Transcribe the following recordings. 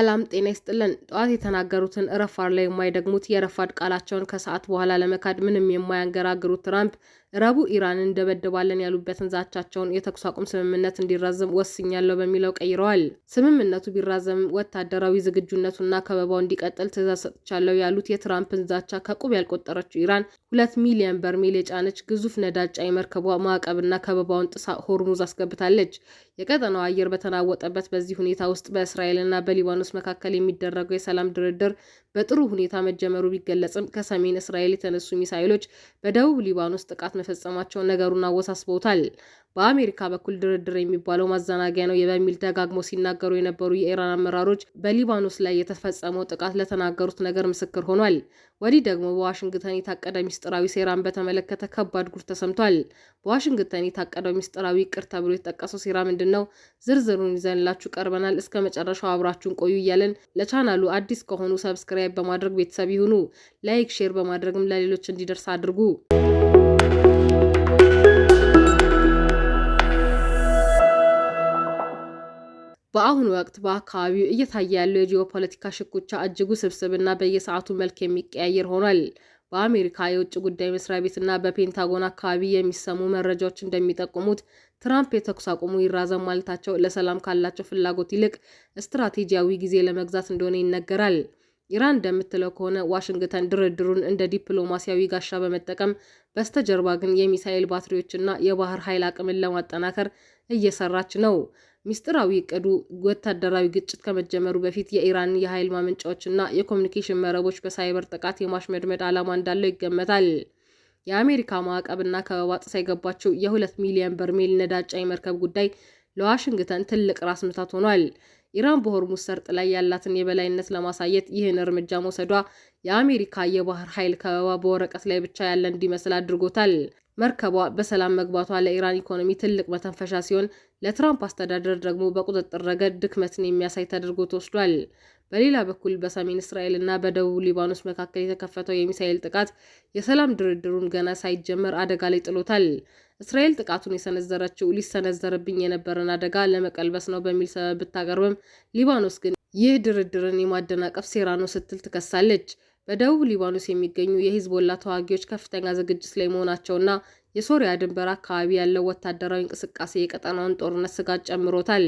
ሰላም ጤና ይስጥልን። ጠዋት የተናገሩትን ረፋድ ላይ የማይደግሙት የረፋድ ቃላቸውን ከሰዓት በኋላ ለመካድ ምንም የማያንገራግሩት ትራምፕ ረቡዕ ኢራንን እንደበደባለን ያሉበትን ዛቻቸውን የተኩስ አቁም ስምምነት እንዲራዘም ወስኛለሁ በሚለው ቀይረዋል። ስምምነቱ ቢራዘምም ወታደራዊ ዝግጁነቱና ከበባው እንዲቀጥል ትዕዛዝ ሰጥቻለሁ ያሉት የትራምፕን ዛቻ ከቁብ ያልቆጠረችው ኢራን 2 ሚሊዮን በርሜል የጫነች ግዙፍ ነዳጅ ጫኝ መርከቧ ማዕቀብና ከበባውን ጥሳ ሆርሙዝ አስገብታለች። የቀጠናው አየር በተናወጠበት በዚህ ሁኔታ ውስጥ በእስራኤልና በሊባኖስ መካከል የሚደረገው የሰላም ድርድር በጥሩ ሁኔታ መጀመሩ ቢገለጽም ከሰሜን እስራኤል የተነሱ ሚሳኤሎች በደቡብ ሊባኖስ ጥቃት መፈጸማቸው ነገሩን አወሳስበውታል። በአሜሪካ በኩል ድርድር የሚባለው ማዘናጊያ ነው በሚል ደጋግሞ ሲናገሩ የነበሩ የኢራን አመራሮች በሊባኖስ ላይ የተፈጸመው ጥቃት ለተናገሩት ነገር ምስክር ሆኗል። ወዲህ ደግሞ በዋሽንግተን የታቀደ ሚስጥራዊ ሴራን በተመለከተ ከባድ ጉድ ተሰምቷል። በዋሽንግተን የታቀደው ሚስጥራዊ እቅድ ተብሎ የተጠቀሰው ሴራ ምንድን ነው? ዝርዝሩን ይዘንላችሁ ቀርበናል። እስከ መጨረሻው አብራችሁን ቆዩ እያለን ለቻናሉ አዲስ ከሆኑ ሰብስክራይብ በማድረግ ቤተሰብ ይሁኑ። ላይክ፣ ሼር በማድረግም ለሌሎች እንዲደርስ አድርጉ። በአሁኑ ወቅት በአካባቢው እየታየ ያለው የጂኦፖለቲካ ሽኩቻ እጅግ ውስብስብና በየሰዓቱ መልክ የሚቀያየር ሆኗል። በአሜሪካ የውጭ ጉዳይ መስሪያ ቤትና በፔንታጎን አካባቢ የሚሰሙ መረጃዎች እንደሚጠቁሙት ትራምፕ የተኩስ አቁሙ ይራዘም ማለታቸው ለሰላም ካላቸው ፍላጎት ይልቅ ስትራቴጂያዊ ጊዜ ለመግዛት እንደሆነ ይነገራል። ኢራን እንደምትለው ከሆነ ዋሽንግተን ድርድሩን እንደ ዲፕሎማሲያዊ ጋሻ በመጠቀም በስተጀርባ ግን የሚሳኤል ባትሪዎችና የባህር ኃይል አቅምን ለማጠናከር እየሰራች ነው። ሚስጥራዊ እቅዱ ወታደራዊ ግጭት ከመጀመሩ በፊት የኢራን የኃይል ማመንጫዎችና የኮሚኒኬሽን መረቦች በሳይበር ጥቃት የማሽመድመድ ዓላማ እንዳለው ይገመታል። የአሜሪካ ማዕቀብና ከበባ ጥሳ የገባቸው የ2 ሚሊዮን በርሜል ነዳጅ ጫኝ መርከብ ጉዳይ ለዋሽንግተን ትልቅ ራስ ምታት ሆኗል። ኢራን በሆርሙዝ ሰርጥ ላይ ያላትን የበላይነት ለማሳየት ይህን እርምጃ መውሰዷ የአሜሪካ የባህር ኃይል ከበባ በወረቀት ላይ ብቻ ያለ እንዲመስል አድርጎታል። መርከቧ በሰላም መግባቷ ለኢራን ኢኮኖሚ ትልቅ መተንፈሻ ሲሆን፣ ለትራምፕ አስተዳደር ደግሞ በቁጥጥር ረገድ ድክመትን የሚያሳይ ተደርጎ ተወስዷል። በሌላ በኩል በሰሜን እስራኤል እና በደቡብ ሊባኖስ መካከል የተከፈተው የሚሳኤል ጥቃት የሰላም ድርድሩን ገና ሳይጀመር አደጋ ላይ ጥሎታል። እስራኤል ጥቃቱን የሰነዘረችው ሊሰነዘርብኝ የነበረን አደጋ ለመቀልበስ ነው በሚል ሰበብ ብታቀርብም፣ ሊባኖስ ግን ይህ ድርድርን የማደናቀፍ ሴራ ነው ስትል ትከሳለች። በደቡብ ሊባኖስ የሚገኙ የሂዝቦላ ተዋጊዎች ከፍተኛ ዝግጅት ላይ መሆናቸውና የሶሪያ ድንበር አካባቢ ያለው ወታደራዊ እንቅስቃሴ የቀጠናውን ጦርነት ስጋት ጨምሮታል።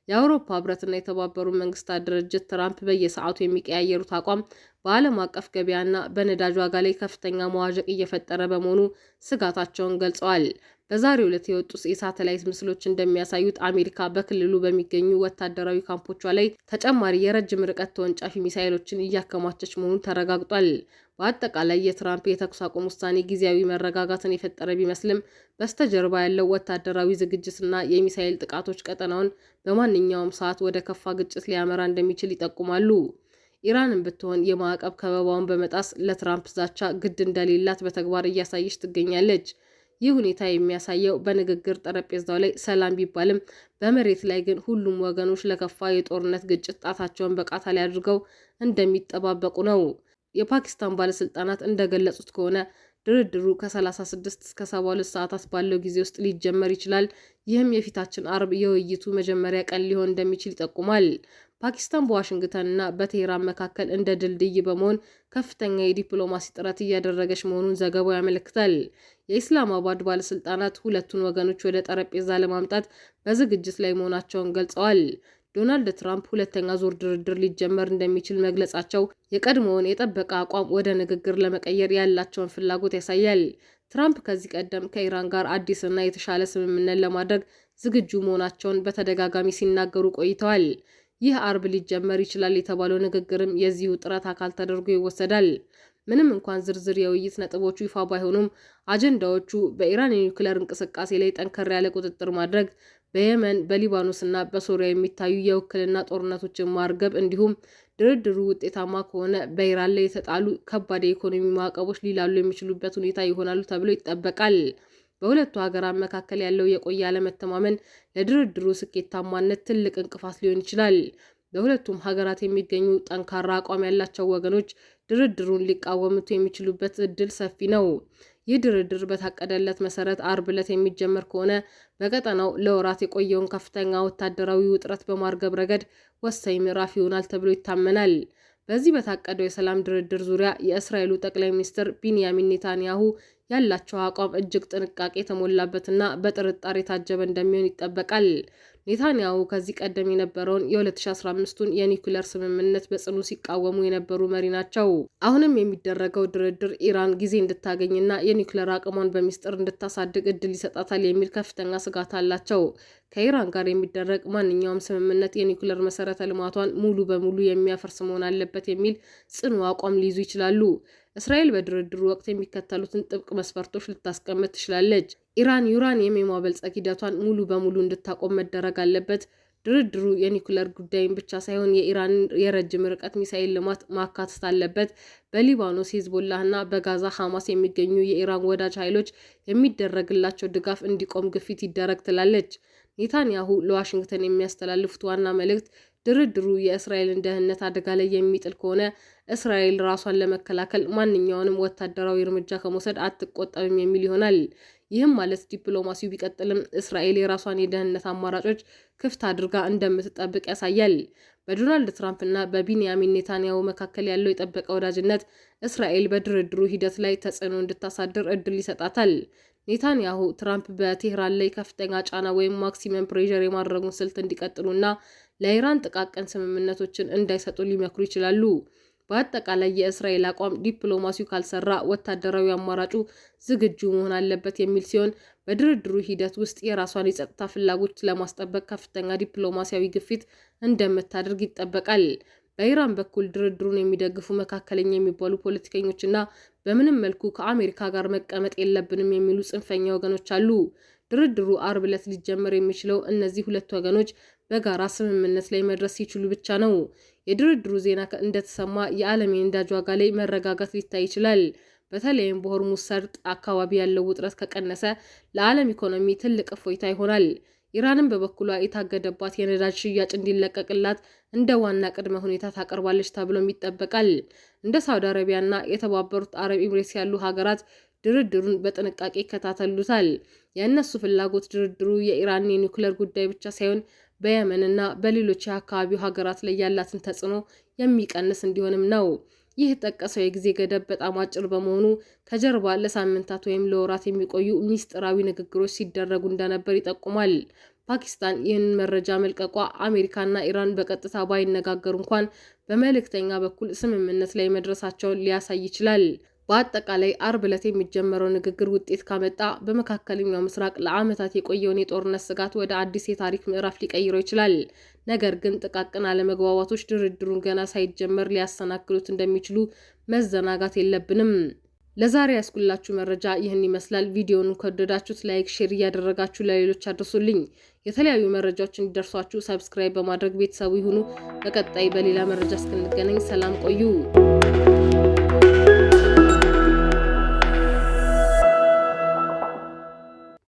የአውሮፓ ህብረትና የተባበሩት መንግስታት ድርጅት ትራምፕ በየሰዓቱ የሚቀያየሩት አቋም በዓለም አቀፍ ገበያና በነዳጅ ዋጋ ላይ ከፍተኛ መዋዠቅ እየፈጠረ በመሆኑ ስጋታቸውን ገልጸዋል። በዛሬው ዕለት የወጡ የሳተላይት ምስሎች እንደሚያሳዩት አሜሪካ በክልሉ በሚገኙ ወታደራዊ ካምፖቿ ላይ ተጨማሪ የረጅም ርቀት ተወንጫፊ ሚሳኤሎችን እያከማቸች መሆኑ ተረጋግጧል። በአጠቃላይ የትራምፕ የተኩስ አቁም ውሳኔ ጊዜያዊ መረጋጋትን የፈጠረ ቢመስልም በስተጀርባ ያለው ወታደራዊ ዝግጅትና የሚሳኤል ጥቃቶች ቀጠናውን በማንኛውም ሰዓት ወደ ከፋ ግጭት ሊያመራ እንደሚችል ይጠቁማሉ። ኢራንን ብትሆን የማዕቀብ ከበባውን በመጣስ ለትራምፕ ዛቻ ግድ እንደሌላት በተግባር እያሳየች ትገኛለች። ይህ ሁኔታ የሚያሳየው በንግግር ጠረጴዛው ላይ ሰላም ቢባልም በመሬት ላይ ግን ሁሉም ወገኖች ለከፋ የጦርነት ግጭት ጣታቸውን በቃታ ላይ አድርገው እንደሚጠባበቁ ነው። የፓኪስታን ባለስልጣናት እንደገለጹት ከሆነ ድርድሩ ከ36 እስከ 72 ሰዓታት ባለው ጊዜ ውስጥ ሊጀመር ይችላል። ይህም የፊታችን አርብ የውይይቱ መጀመሪያ ቀን ሊሆን እንደሚችል ይጠቁማል። ፓኪስታን በዋሽንግተንና በቴህራን መካከል እንደ ድልድይ በመሆን ከፍተኛ የዲፕሎማሲ ጥረት እያደረገች መሆኑን ዘገባው ያመለክታል። የኢስላማባድ ባለስልጣናት ሁለቱን ወገኖች ወደ ጠረጴዛ ለማምጣት በዝግጅት ላይ መሆናቸውን ገልጸዋል። ዶናልድ ትራምፕ ሁለተኛ ዙር ድርድር ሊጀመር እንደሚችል መግለጻቸው የቀድሞውን የጠበቀ አቋም ወደ ንግግር ለመቀየር ያላቸውን ፍላጎት ያሳያል። ትራምፕ ከዚህ ቀደም ከኢራን ጋር አዲስና የተሻለ ስምምነት ለማድረግ ዝግጁ መሆናቸውን በተደጋጋሚ ሲናገሩ ቆይተዋል። ይህ አርብ ሊጀመር ይችላል የተባለው ንግግርም የዚሁ ጥረት አካል ተደርጎ ይወሰዳል። ምንም እንኳን ዝርዝር የውይይት ነጥቦቹ ይፋ ባይሆኑም አጀንዳዎቹ በኢራን የኒውክሌር እንቅስቃሴ ላይ ጠንከር ያለ ቁጥጥር ማድረግ፣ በየመን፣ በሊባኖስና በሶሪያ የሚታዩ የውክልና ጦርነቶችን ማርገብ እንዲሁም ድርድሩ ውጤታማ ከሆነ በኢራን ላይ የተጣሉ ከባድ የኢኮኖሚ ማዕቀቦች ሊላሉ የሚችሉበት ሁኔታ ይሆናሉ ተብሎ ይጠበቃል። በሁለቱ ሀገራት መካከል ያለው የቆየ አለመተማመን ለድርድሩ ስኬታማነት ትልቅ እንቅፋት ሊሆን ይችላል። በሁለቱም ሀገራት የሚገኙ ጠንካራ አቋም ያላቸው ወገኖች ድርድሩን ሊቃወሙት የሚችሉበት እድል ሰፊ ነው። ይህ ድርድር በታቀደለት መሰረት አርብ ዕለት የሚጀመር ከሆነ በቀጠናው ለወራት የቆየውን ከፍተኛ ወታደራዊ ውጥረት በማርገብ ረገድ ወሳኝ ምዕራፍ ይሆናል ተብሎ ይታመናል። በዚህ በታቀደው የሰላም ድርድር ዙሪያ የእስራኤሉ ጠቅላይ ሚኒስትር ቢንያሚን ኔታንያሁ ያላቸው አቋም እጅግ ጥንቃቄ የተሞላበትና በጥርጣሬ የታጀበ እንደሚሆን ይጠበቃል። ኔታንያሁ ከዚህ ቀደም የነበረውን የ2015ቱን የኒውክሌር ስምምነት በጽኑ ሲቃወሙ የነበሩ መሪ ናቸው። አሁንም የሚደረገው ድርድር ኢራን ጊዜ እንድታገኝና የኒውክሌር አቅሟን በሚስጥር እንድታሳድግ እድል ይሰጣታል የሚል ከፍተኛ ስጋት አላቸው። ከኢራን ጋር የሚደረግ ማንኛውም ስምምነት የኒውክሌር መሰረተ ልማቷን ሙሉ በሙሉ የሚያፈርስ መሆን አለበት የሚል ጽኑ አቋም ሊይዙ ይችላሉ። እስራኤል በድርድሩ ወቅት የሚከተሉትን ጥብቅ መስፈርቶች ልታስቀምጥ ትችላለች። ኢራን ዩራኒየም የማበልጸግ ሂደቷን ሙሉ በሙሉ እንድታቆም መደረግ አለበት። ድርድሩ የኒውክሌር ጉዳይን ብቻ ሳይሆን የኢራንን የረጅም ርቀት ሚሳኤል ልማት ማካተት አለበት። በሊባኖስ ሂዝቦላህና በጋዛ ሐማስ የሚገኙ የኢራን ወዳጅ ኃይሎች የሚደረግላቸው ድጋፍ እንዲቆም ግፊት ይደረግ ትላለች። ኔታንያሁ ለዋሽንግተን የሚያስተላልፉት ዋና መልእክት ድርድሩ የእስራኤልን ደህንነት አደጋ ላይ የሚጥል ከሆነ እስራኤል ራሷን ለመከላከል ማንኛውንም ወታደራዊ እርምጃ ከመውሰድ አትቆጠብም የሚል ይሆናል። ይህም ማለት ዲፕሎማሲው ቢቀጥልም እስራኤል የራሷን የደህንነት አማራጮች ክፍት አድርጋ እንደምትጠብቅ ያሳያል። በዶናልድ ትራምፕ እና በቢንያሚን ኔታንያሁ መካከል ያለው የጠበቀ ወዳጅነት እስራኤል በድርድሩ ሂደት ላይ ተጽዕኖ እንድታሳድር እድል ይሰጣታል። ኔታንያሁ ትራምፕ በቴህራን ላይ ከፍተኛ ጫና ወይም ማክሲመም ፕሬሸር የማድረጉን ስልት እንዲቀጥሉና ለኢራን ጥቃቅን ስምምነቶችን እንዳይሰጡ ሊመክሩ ይችላሉ። በአጠቃላይ የእስራኤል አቋም ዲፕሎማሲው ካልሰራ ወታደራዊ አማራጩ ዝግጁ መሆን አለበት የሚል ሲሆን በድርድሩ ሂደት ውስጥ የራሷን የጸጥታ ፍላጎት ለማስጠበቅ ከፍተኛ ዲፕሎማሲያዊ ግፊት እንደምታደርግ ይጠበቃል። በኢራን በኩል ድርድሩን የሚደግፉ መካከለኛ የሚባሉ ፖለቲከኞችና በምንም መልኩ ከአሜሪካ ጋር መቀመጥ የለብንም የሚሉ ጽንፈኛ ወገኖች አሉ። ድርድሩ አርብ ዕለት ሊጀመር የሚችለው እነዚህ ሁለት ወገኖች በጋራ ስምምነት ላይ መድረስ ሲችሉ ብቻ ነው። የድርድሩ ዜና እንደተሰማ የዓለም የነዳጅ ዋጋ ላይ መረጋጋት ሊታይ ይችላል። በተለይም በሆርሙዝ ሰርጥ አካባቢ ያለው ውጥረት ከቀነሰ ለዓለም ኢኮኖሚ ትልቅ እፎይታ ይሆናል። ኢራንም በበኩሏ የታገደባት የነዳጅ ሽያጭ እንዲለቀቅላት እንደ ዋና ቅድመ ሁኔታ ታቀርባለች ተብሎም ይጠበቃል። እንደ ሳውዲ አረቢያና የተባበሩት አረብ ኤሚሬትስ ያሉ ሀገራት ድርድሩን በጥንቃቄ ይከታተሉታል። የእነሱ ፍላጎት ድርድሩ የኢራንን የኒውክሌር ጉዳይ ብቻ ሳይሆን በየመንና በሌሎች የአካባቢው ሀገራት ላይ ያላትን ተጽዕኖ የሚቀንስ እንዲሆንም ነው። ይህ ጠቀሰው የጊዜ ገደብ በጣም አጭር በመሆኑ ከጀርባ ለሳምንታት ወይም ለወራት የሚቆዩ ሚስጥራዊ ንግግሮች ሲደረጉ እንደነበር ይጠቁማል። ፓኪስታን ይህንን መረጃ መልቀቋ አሜሪካና ኢራን በቀጥታ ባይነጋገሩ እንኳን በመልእክተኛ በኩል ስምምነት ላይ መድረሳቸውን ሊያሳይ ይችላል። በአጠቃላይ አርብ ዕለት የሚጀመረው ንግግር ውጤት ካመጣ በመካከለኛው ምስራቅ ለዓመታት የቆየውን የጦርነት ስጋት ወደ አዲስ የታሪክ ምዕራፍ ሊቀይረው ይችላል። ነገር ግን ጥቃቅን አለመግባባቶች ድርድሩን ገና ሳይጀመር ሊያሰናክሉት እንደሚችሉ መዘናጋት የለብንም። ለዛሬ ያስኩላችሁ መረጃ ይህን ይመስላል። ቪዲዮውን ከወደዳችሁት ላይክ፣ ሼር እያደረጋችሁ ለሌሎች አድርሱልኝ። የተለያዩ መረጃዎች እንዲደርሷችሁ ሰብስክራይብ በማድረግ ቤተሰቡ ይሁኑ። በቀጣይ በሌላ መረጃ እስክንገናኝ ሰላም ቆዩ።